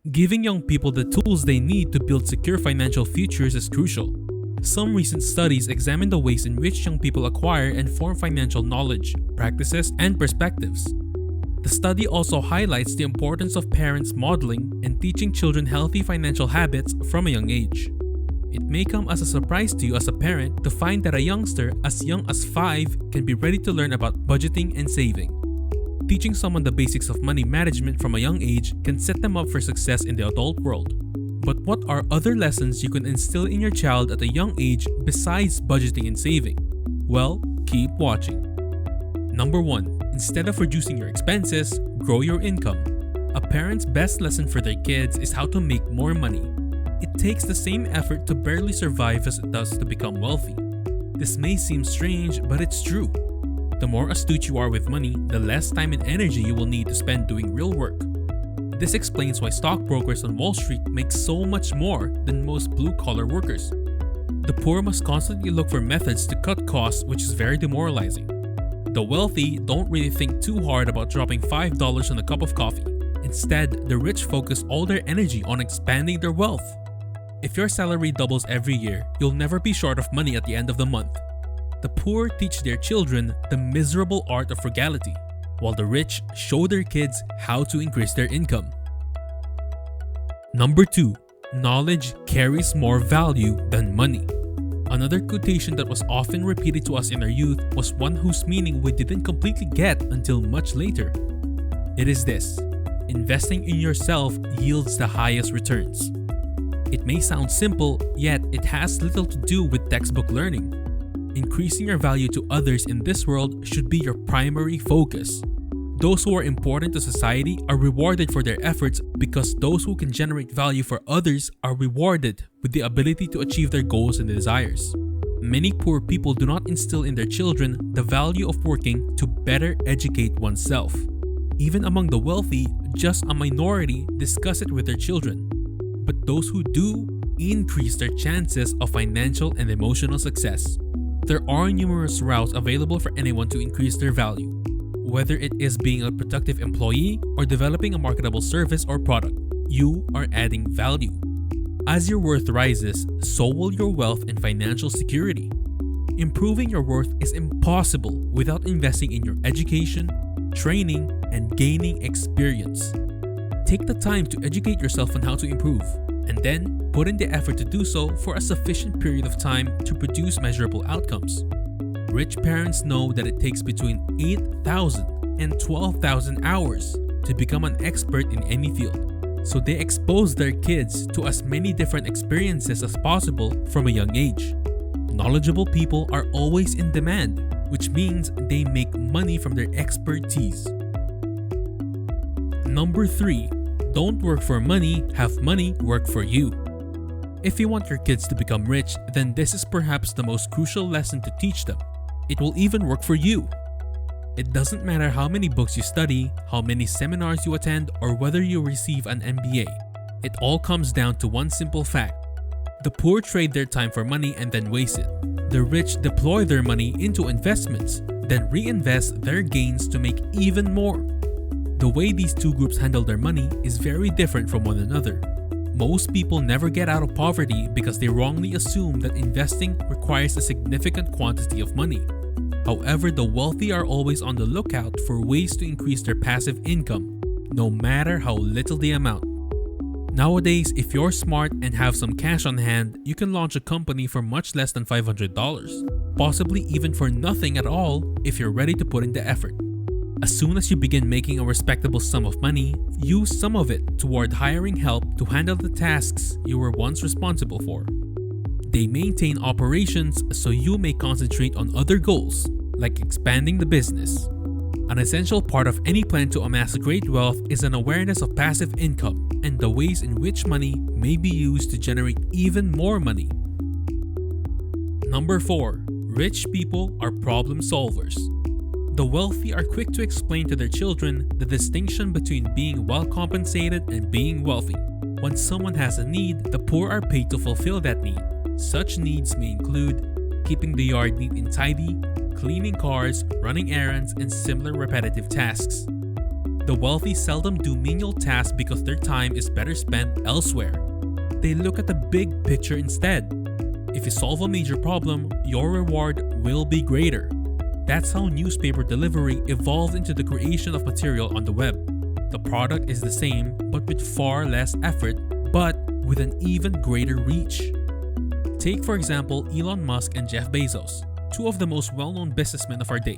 Giving young people the tools they need to build secure financial futures is crucial. Some recent studies examine the ways in which young people acquire and form financial knowledge, practices, and perspectives. The study also highlights the importance of parents modeling and teaching children healthy financial habits from a young age. It may come as a surprise to you as a parent to find that a youngster as young as 5 can be ready to learn about budgeting and saving. Teaching someone the basics of money management from a young age can set them up for success in the adult world. But what are other lessons you can instill in your child at a young age besides budgeting and saving? Well, keep watching. Number 1. Instead of reducing your expenses, grow your income. A parent's best lesson for their kids is how to make more money. It takes the same effort to barely survive as it does to become wealthy. This may seem strange, but it's true. The more astute you are with money, the less time and energy you will need to spend doing real work. This explains why stockbrokers on Wall Street make so much more than most blue-collar workers. The poor must constantly look for methods to cut costs, which is very demoralizing. The wealthy don't really think too hard about dropping $5 on a cup of coffee. Instead, the rich focus all their energy on expanding their wealth. If your salary doubles every year, you'll never be short of money at the end of the month. The poor teach their children the miserable art of frugality, while the rich show their kids how to increase their income. Number 2. Knowledge carries more value than money. Another quotation that was often repeated to us in our youth was one whose meaning we didn't completely get until much later. It is this: investing in yourself yields the highest returns. It may sound simple, yet it has little to do with textbook learning. Increasing your value to others in this world should be your primary focus. Those who are important to society are rewarded for their efforts because those who can generate value for others are rewarded with the ability to achieve their goals and desires. Many poor people do not instill in their children the value of working to better educate oneself. Even among the wealthy, just a minority discuss it with their children. But those who do increase their chances of financial and emotional success. There are numerous routes available for anyone to increase their value, whether it is being a productive employee or developing a marketable service or product. You are adding value. As your worth rises, so will your wealth and financial security. Improving your worth is impossible without investing in your education, training, and gaining experience. Take the time to educate yourself on how to improve, and then put in the effort to do so for a sufficient period of time to produce measurable outcomes. Rich parents know that it takes between 8,000 and 12,000 hours to become an expert in any field, so they expose their kids to as many different experiences as possible from a young age. Knowledgeable people are always in demand, which means they make money from their expertise. Number 3. Don't work for money, have money work for you. If you want your kids to become rich, then this is perhaps the most crucial lesson to teach them. It will even work for you. It doesn't matter how many books you study, how many seminars you attend, or whether you receive an MBA. It all comes down to one simple fact. The poor trade their time for money and then waste it. The rich deploy their money into investments, then reinvest their gains to make even more. The way these two groups handle their money is very different from one another. Most people never get out of poverty because they wrongly assume that investing requires a significant quantity of money. However, the wealthy are always on the lookout for ways to increase their passive income, no matter how little the amount. Nowadays, if you're smart and have some cash on hand, you can launch a company for much less than $500, possibly even for nothing at all if you're ready to put in the effort. As soon as you begin making a respectable sum of money, use some of it toward hiring help to handle the tasks you were once responsible for. They maintain operations so you may concentrate on other goals, like expanding the business. An essential part of any plan to amass great wealth is an awareness of passive income and the ways in which money may be used to generate even more money. Number 4. Rich people are problem solvers. The wealthy are quick to explain to their children the distinction between being well compensated and being wealthy. When someone has a need, the poor are paid to fulfill that need. Such needs may include keeping the yard neat and tidy, cleaning cars, running errands, and similar repetitive tasks. The wealthy seldom do menial tasks because their time is better spent elsewhere. They look at the big picture instead. If you solve a major problem, your reward will be greater. That's how newspaper delivery evolved into the creation of material on the web. The product is the same, but with far less effort, but with an even greater reach. Take for example Elon Musk and Jeff Bezos, two of the most well-known businessmen of our day.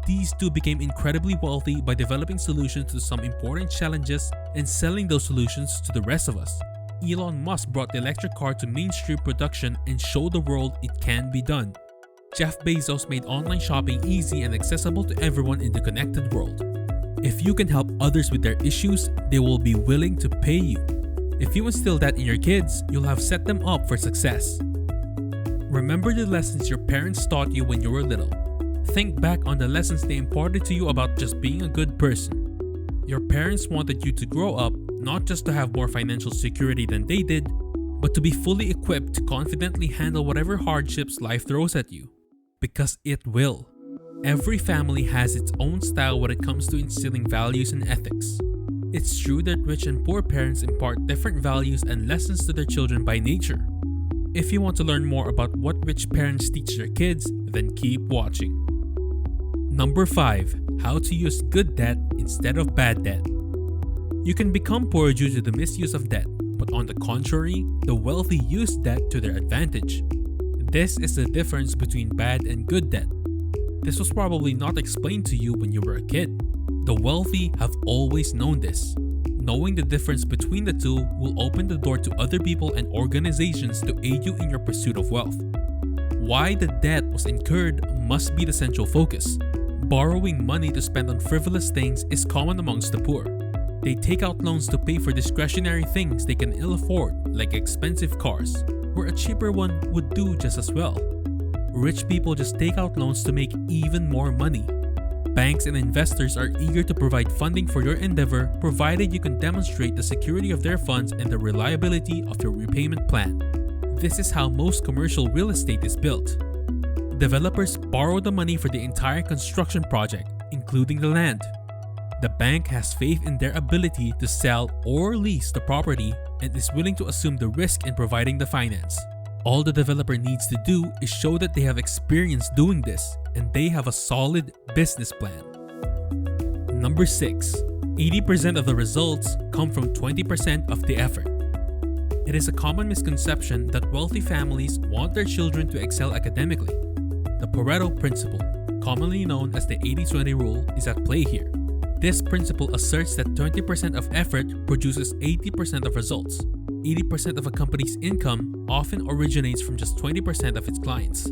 These two became incredibly wealthy by developing solutions to some important challenges and selling those solutions to the rest of us. Elon Musk brought the electric car to mainstream production and showed the world it can be done. Jeff Bezos made online shopping easy and accessible to everyone in the connected world. If you can help others with their issues, they will be willing to pay you. If you instill that in your kids, you'll have set them up for success. Remember the lessons your parents taught you when you were little. Think back on the lessons they imparted to you about just being a good person. Your parents wanted you to grow up not just to have more financial security than they did, but to be fully equipped to confidently handle whatever hardships life throws at you. Because it will. Every family has its own style when it comes to instilling values and ethics. It's true that rich and poor parents impart different values and lessons to their children by nature. If you want to learn more about what rich parents teach their kids, then keep watching. Number 5. How to use good debt instead of bad debt. You can become poor due to the misuse of debt, but on the contrary, the wealthy use debt to their advantage. This is the difference between bad and good debt. This was probably not explained to you when you were a kid. The wealthy have always known this. Knowing the difference between the two will open the door to other people and organizations to aid you in your pursuit of wealth. Why the debt was incurred must be the central focus. Borrowing money to spend on frivolous things is common amongst the poor. They take out loans to pay for discretionary things they can ill afford, like expensive cars, where a cheaper one would do just as well. Rich people just take out loans to make even more money. Banks and investors are eager to provide funding for your endeavor provided you can demonstrate the security of their funds and the reliability of your repayment plan. This is how most commercial real estate is built. Developers borrow the money for the entire construction project, including the land. The bank has faith in their ability to sell or lease the property and is willing to assume the risk in providing the finance. All the developer needs to do is show that they have experience doing this and they have a solid business plan. Number 6. 80% of the results come from 20% of the effort. It is a common misconception that wealthy families want their children to excel academically. The Pareto principle, commonly known as the 80-20 rule, is at play here. This principle asserts that 20% of effort produces 80% of results. 80% of a company's income often originates from just 20% of its clients.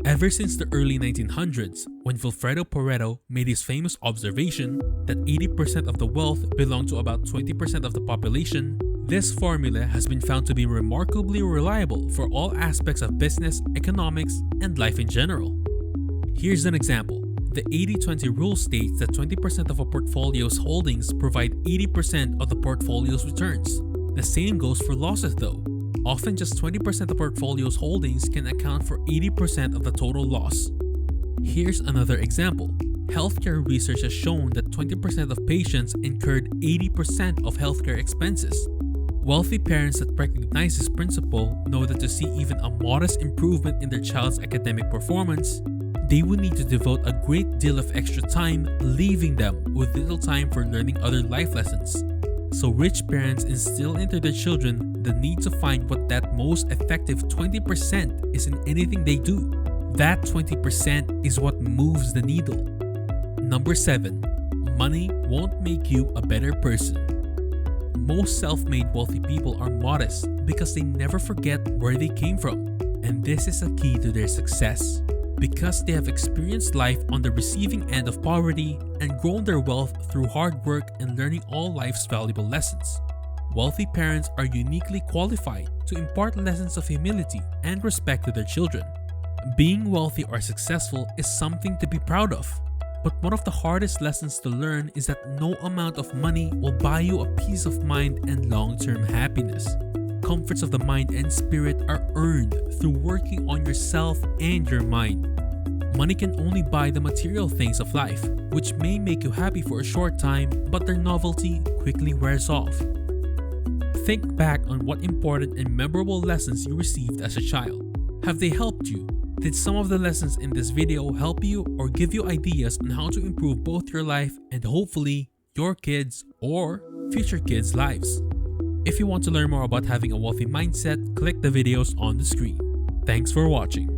Ever since the early 1900s, when Vilfredo Pareto made his famous observation that 80% of the wealth belonged to about 20% of the population, this formula has been found to be remarkably reliable for all aspects of business, economics, and life in general. Here's an example. The 80-20 rule states that 20% of a portfolio's holdings provide 80% of the portfolio's returns. The same goes for losses though. Often just 20% of a portfolio's holdings can account for 80% of the total loss. Here's another example. Healthcare research has shown that 20% of patients incurred 80% of healthcare expenses. Wealthy parents that recognize this principle know that to see even a modest improvement in their child's academic performance, they would need to devote a great deal of extra time, leaving them with little time for learning other life lessons. So rich parents instill into their children the need to find what that most effective 20% is in anything they do. That 20% is what moves the needle. Number 7. Money won't make you a better person. Most self-made wealthy people are modest because they never forget where they came from. And this is a key to their success. Because they have experienced life on the receiving end of poverty and grown their wealth through hard work and learning all life's valuable lessons. Wealthy parents are uniquely qualified to impart lessons of humility and respect to their children. Being wealthy or successful is something to be proud of. But one of the hardest lessons to learn is that no amount of money will buy you a peace of mind and long-term happiness. Comforts of the mind and spirit are earned through working on yourself and your mind. Money can only buy the material things of life, which may make you happy for a short time, but their novelty quickly wears off. Think back on what important and memorable lessons you received as a child. Have they helped you? Did some of the lessons in this video help you or give you ideas on how to improve both your life and hopefully your kids' or future kids' lives? If you want to learn more about having a wealthy mindset, click the videos on the screen. Thanks for watching.